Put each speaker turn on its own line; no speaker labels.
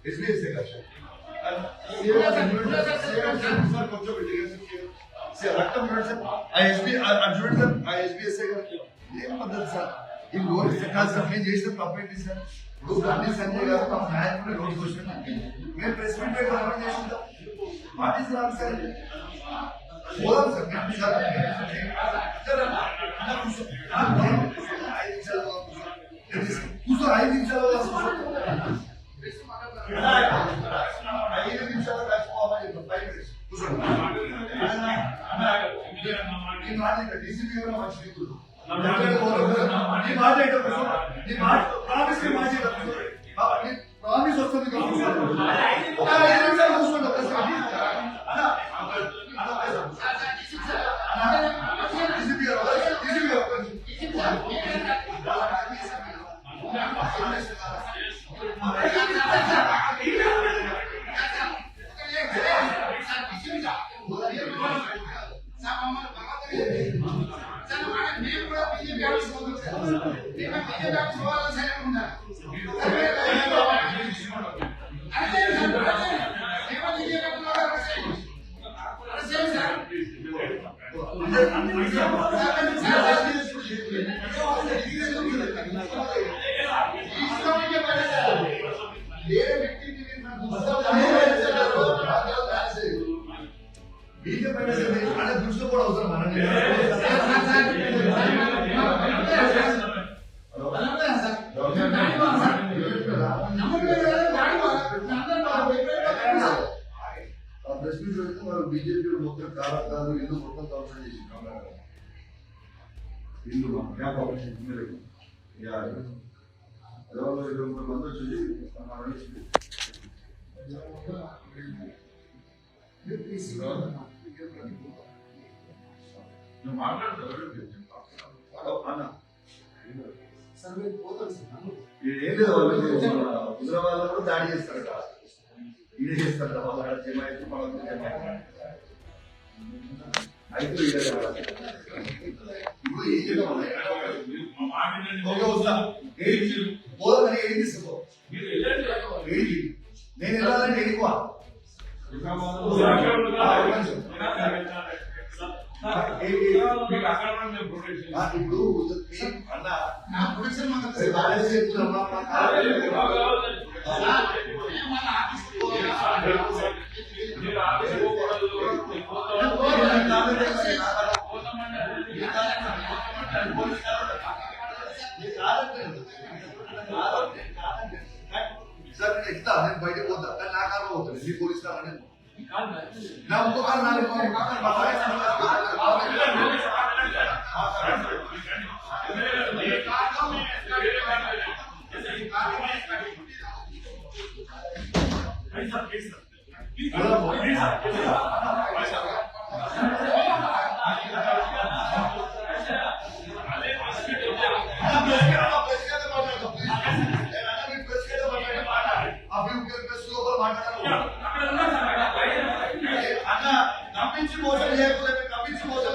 ఎస్బీఎస్ఏ కదా సార్ కొంచెం రక్తం సార్ ఆ ఎస్బీ చూడండి సార్ ఆ ఎస్బీఎస్ఏ గారు ఏం పద్ధతి సార్ ఈ లోన్ సార్ మేము చేసిన తప్పేంటి సార్ ఇప్పుడు గాంధీ సంజయ్ గారు మా నాయకుడు రోడ్డు క్వశ్చన్ మేము ప్రెస్ మీట్ రికమెండ్ చేసింటాం వాట్ ఈస్ రాంగ్ సార్ పోదాం సార్ కూర్చో 5 నిమిషాలు 5 నిమిషాలు రాసుకోవాలి కూర్చోండి ఈ మాట డీసీపీ గారు మంచి వ్యక్తులు ప్రామిస్ వస్తుంది దృష్టిలో కూడా అవసరం ప్రెస్ మీట్ పెడితే వాళ్ళు బీజేపీ మొత్తం కాదు ఇల్లు మొత్తం కౌన్సిల్ చేసి ఇల్లు 50 మంది వచ్చి హైదరాబాద్ కూడా దాడి చేస్తారట ఇది చేస్తారట వాళ్ళ జమాయితీ మనకు అయితే ఇప్పుడు ఏం చేయడం నేను వెళ్ళాలంటే ఎక్కువ ఇప్పుడు సార్ నేను ఇస్తా నేను బయటకు పోతా కానీ నా కారణం పోతాను మీ పోలీస్ కారణం నా ఇంకో కారణం నమ్మించి మోసం చేయకపోతే నమ్మించి మోసం